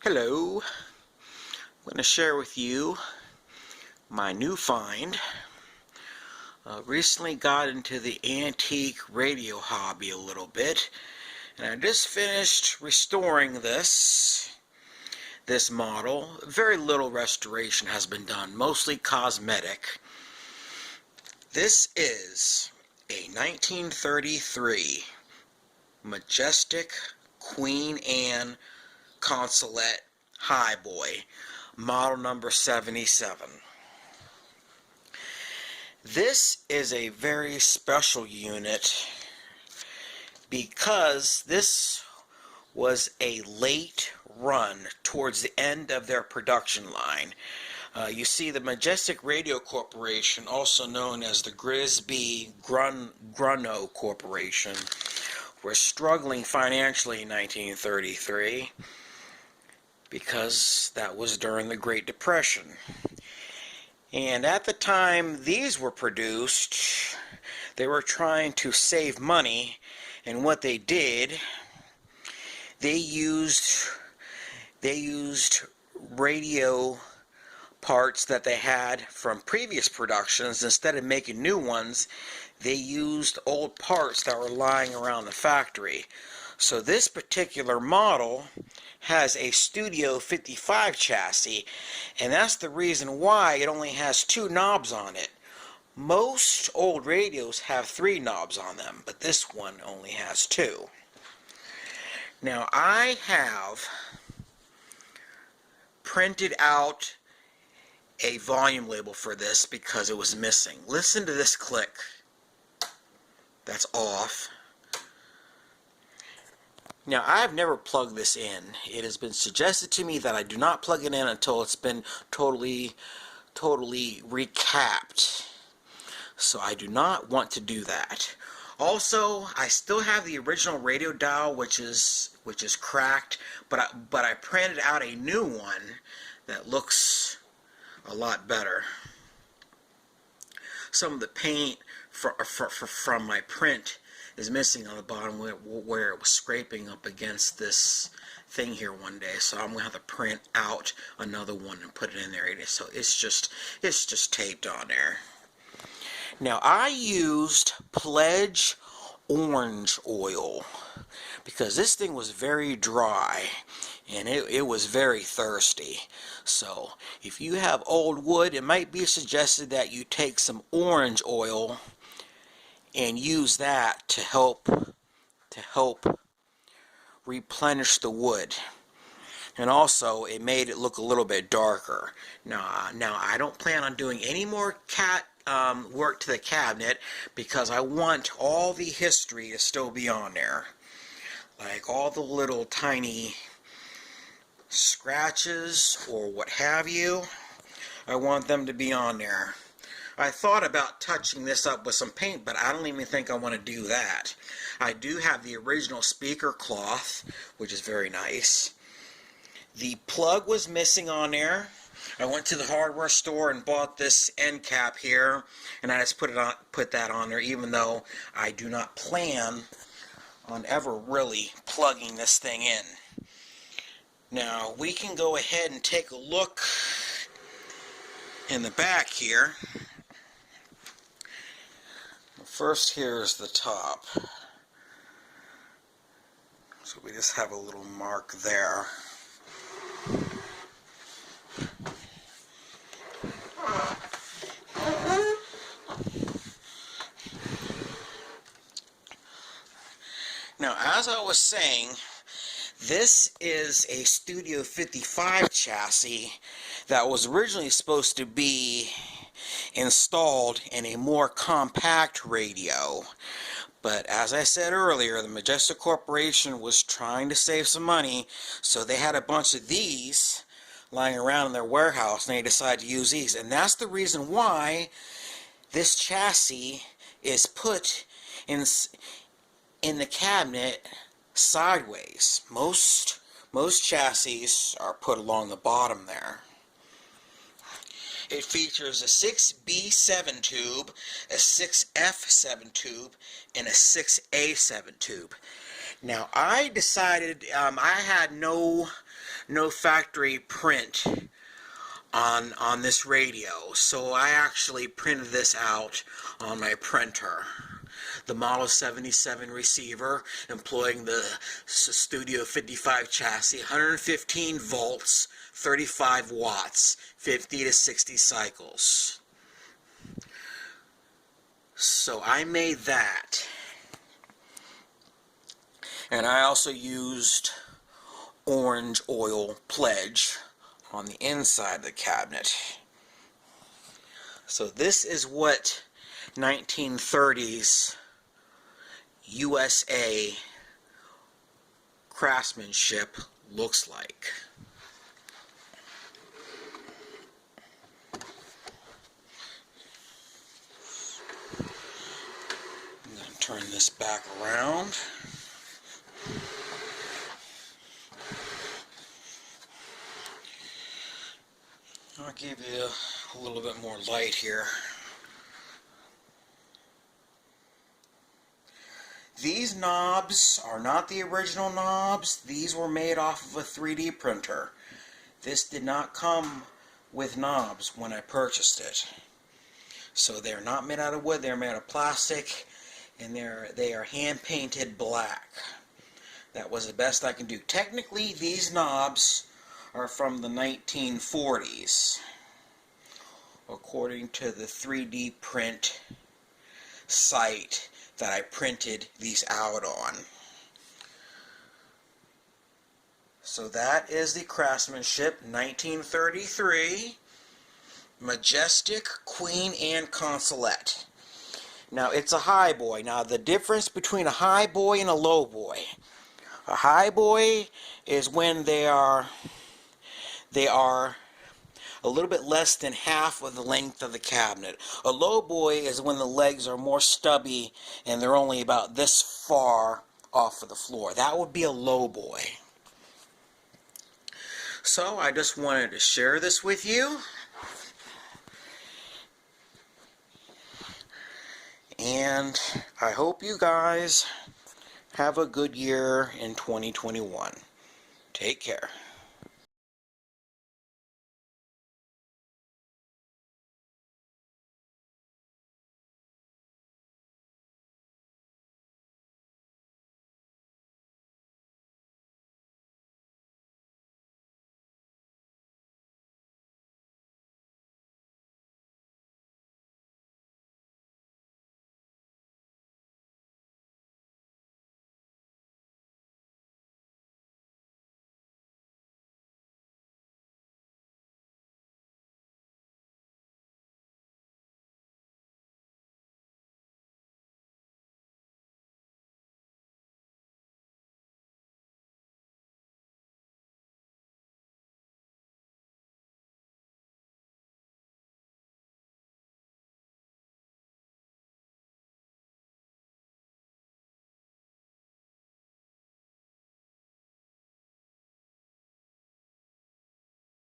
Hello, I'm going to share with you my new find. Recently got into the antique radio hobby a little bit, and I just finished restoring this model. Very little restoration has been done, mostly cosmetic. This is a 1933 Majestic Queen Anne Consulate Highboy, model number 77. This is a very special unit because this was a late run towards the end of their production line. You see, the Majestic Radio Corporation, also known as the Grisby Grunno Corporation, was struggling financially in 1933 because that was during the Great Depression. And at the time these were produced, they were trying to save money, and what they did, they used radio parts that they had from previous productions. Instead of making new ones, they used old parts that were lying around the factory. So this particular model has a Studio 55 chassis, and that's the reason why it only has 2 knobs on it. Most old radios have 3 knobs on them, but this one only has 2. Now, I have printed out a volume label for this because it was missing. Listen to this click. That's off. Now, I've never plugged this in. It has been suggested to me that I do not plug it in until it's been totally recapped. So I do not want to do that. Also, I still have the original radio dial, which is cracked, but I printed out a new one that looks a lot better. Some of the paint from my print is missing on the bottom where it was scraping up against this thing here one day, so I'm gonna have to print out another one and put it in there. So it's just taped on there. Now, I used Pledge orange oil because this thing was very dry and it was very thirsty. So if you have old wood, it might be suggested that you take some orange oil and use that to help replenish the wood. And also, it made it look a little bit darker. Now I don't plan on doing any more work to the cabinet because I want all the history to still be on there. Like all the little tiny scratches or what have you, I want them to be on there. I thought about touching this up with some paint, but I don't even think I want to do that. I do have the original speaker cloth, which is very nice. The plug was missing on there. I went to the hardware store and bought this end cap here, and I just put that on there, even though I do not plan on ever really plugging this thing in. Now, we can go ahead and take a look in the back here. First, here's the top. So we just have a little mark there. Now, as I was saying, this is a Studio 55 chassis that was originally supposed to be installed in a more compact radio. But as I said earlier, the Majestic Corporation was trying to save some money, so they had a bunch of these lying around in their warehouse, and they decided to use these. And that's the reason why this chassis is put in the cabinet sideways. Most chassis are put along the bottom there. It features a 6B7 tube, a 6F7 tube, and a 6A7 tube. Now I decided I had no factory print on this radio, so I actually printed this out on my printer. The Model 77 receiver, employing the Studio 55 chassis, 115 volts, 35 watts, 50 to 60 cycles. So I made that. And I also used orange oil pledge on the inside of the cabinet. So this is what 1930s USA craftsmanship looks like. I'm going to turn this back around. I'll give you a little bit more light here. These knobs are not the original knobs. These were made off of a 3D printer. This did not come with knobs when I purchased it. So they're not made out of wood, they're made out of plastic, and they are hand painted black. That was the best I can do. Technically, these knobs are from the 1940s, according to the 3D print site that I printed these out on. So that is the craftsmanship, 1933, Majestic, Queen, and Consulate. Now it's a high boy. Now the difference between a high boy and a low boy. A high boy is when they are a little bit less than half of the length of the cabinet. A low boy is when the legs are more stubby and they're only about this far off of the floor. That would be a low boy. So I just wanted to share this with you. And I hope you guys have a good year in 2021. Take care.